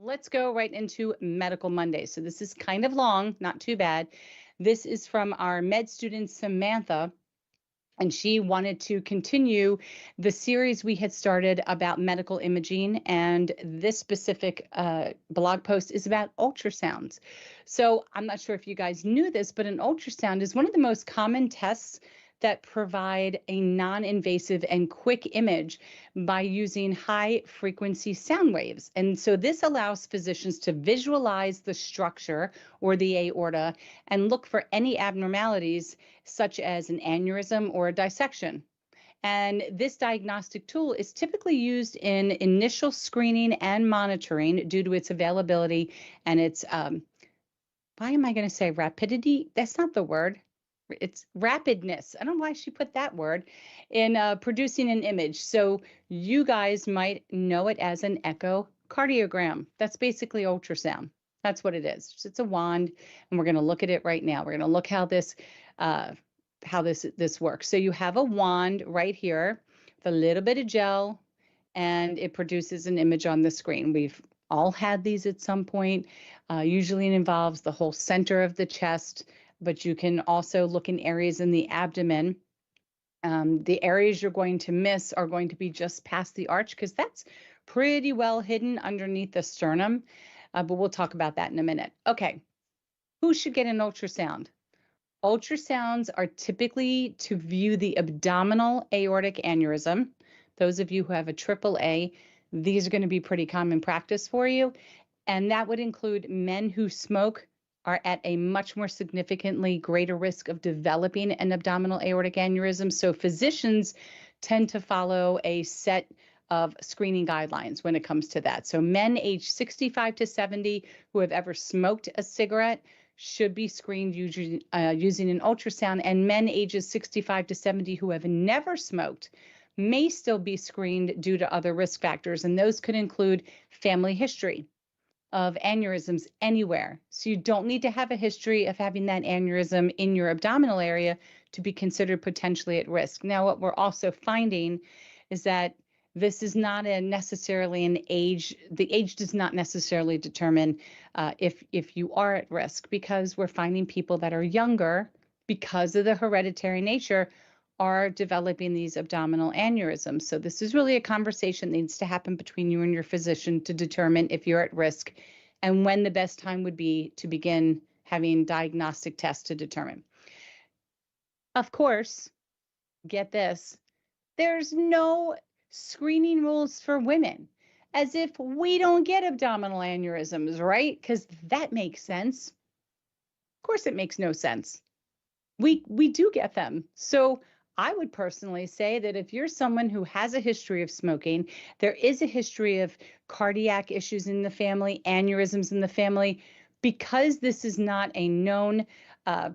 Let's go right into Medical Monday. So this is kind of long, not too bad. This is from our med student Samantha, and she wanted to continue the series we had started about medical imaging. And this specific blog post is about ultrasounds. So I'm not sure if you guys knew this, but an ultrasound is one of the most common tests that provide a non invasive and quick image by using high frequency sound waves. And so this allows physicians to visualize the structure or the aorta and look for any abnormalities such as an aneurysm or a dissection. And this diagnostic tool is typically used in initial screening and monitoring due to its availability and its, why am I going to say rapidity? That's not the word. It's rapidness. I don't know why she put that word in producing an image. So you guys might know it as an echocardiogram. That's basically ultrasound. That's what it is. It's a wand, and we're going to look at it right now. We're going to look uh, how this works. So you have a wand right here with a little bit of gel, and it produces an image on the screen. We've all had these at some point. Usually it involves the whole center of the chest, but you can also look in areas in the abdomen. The areas you're going to miss are going to be just past the arch because that's pretty well hidden underneath the sternum. But we'll talk about that in a minute. Okay, who should get an ultrasound? Ultrasounds are typically to view the abdominal aortic aneurysm. Those of you who have a triple A, these are going to be pretty common practice for you. And that would include men who smoke are at a much more significantly greater risk of developing an abdominal aortic aneurysm. So physicians tend to follow a set of screening guidelines when it comes to that. So men aged 65 to 70 who have ever smoked a cigarette should be screened using an ultrasound, and men ages 65 to 70 who have never smoked may still be screened due to other risk factors, and those could include family history of aneurysms anywhere. So you don't need to have a history of having that aneurysm in your abdominal area to be considered potentially at risk. Now, what we're also finding is that this is not necessarily an age. The age does not necessarily determine if you are at risk, because we're finding people that are younger, because of the hereditary nature, are developing these abdominal aneurysms. So this is really a conversation that needs to happen between you and your physician to determine if you're at risk and when the best time would be to begin having diagnostic tests to determine. Of course, get this, there's no screening rules for women, as if we don't get abdominal aneurysms, right? Because that makes sense. Of course, it makes no sense. We do get them. So I would personally say that if you're someone who has a history of smoking, there is a history of cardiac issues in the family, aneurysms in the family, because this is not a known, uh,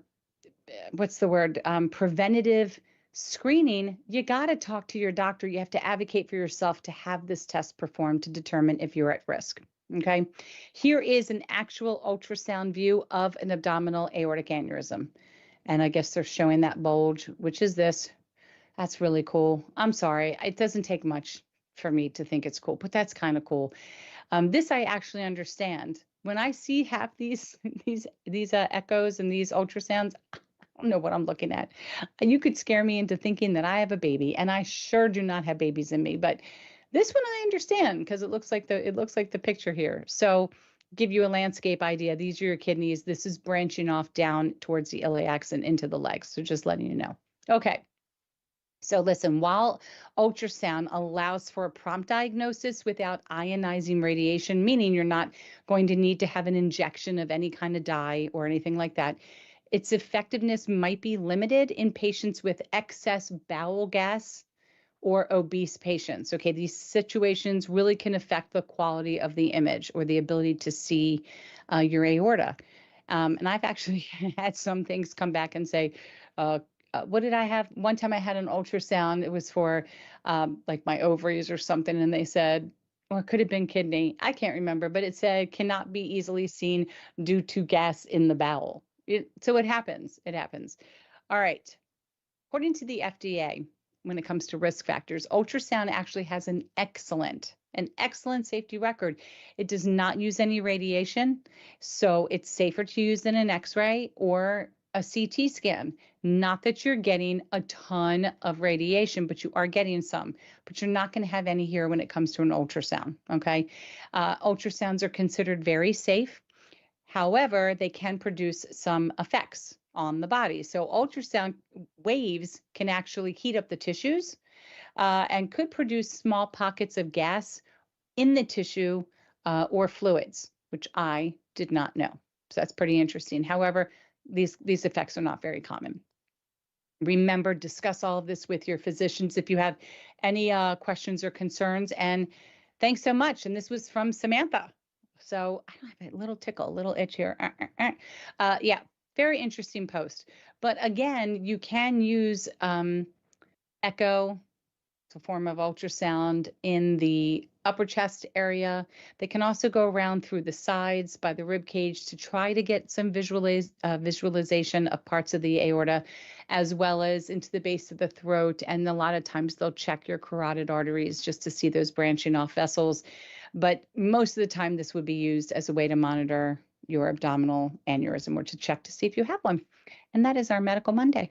what's the word, preventative screening, you got to talk to your doctor. You have to advocate for yourself to have this test performed to determine if you're at risk. Okay, here is an actual ultrasound view of an abdominal aortic aneurysm. And I guess they're showing that bulge, which is this. That's really cool. I'm sorry, it doesn't take much for me to think it's cool, but that's kind of cool. This I actually understand. When I see half these these echoes and these ultrasounds, I don't know what I'm looking at. You could scare me into thinking that I have a baby, and I sure do not have babies in me. But this one I understand because it looks like the picture here. So give you a landscape idea. These are your kidneys. This is branching off down towards the iliacs and into the legs. So just letting you know. Okay. So listen, while ultrasound allows for a prompt diagnosis without ionizing radiation, meaning you're not going to need to have an injection of any kind of dye or anything like that, its effectiveness might be limited in patients with excess bowel gas or obese patients. Okay, these situations really can affect the quality of the image or the ability to see your aorta. And I've actually had some things come back and say, what did I have? One time I had an ultrasound. It was for like my ovaries or something. And they said, or it could have been kidney. I can't remember, but it said cannot be easily seen due to gas in the bowel. So it happens. It happens. All right. According to the FDA, when it comes to risk factors, ultrasound actually has an excellent an excellent safety record. It does not use any radiation, so it's safer to use than an X-ray or a CT scan. Not that you're getting a ton of radiation, but you are getting some. But you're not going to have any here when it comes to an ultrasound. Okay, ultrasounds are considered very safe. However, they can produce some effects on the body. So ultrasound waves can actually heat up the tissues and could produce small pockets of gas in the tissue or fluids, which I did not know. So that's pretty interesting. However, these effects are not very common. Remember, discuss all of this with your physicians if you have any questions or concerns. And thanks so much. And this was from Samantha. So I don't have a little tickle, a little itch here. Yeah, very interesting post. But again, you can use echo, it's a form of ultrasound in the upper chest area. They can also go around through the sides by the rib cage to try to get some visualization of parts of the aorta, as well as into the base of the throat. And a lot of times they'll check your carotid arteries just to see those branching off vessels. But most of the time, this would be used as a way to monitor your abdominal aneurysm or to check to see if you have one. And that is our Medical Monday.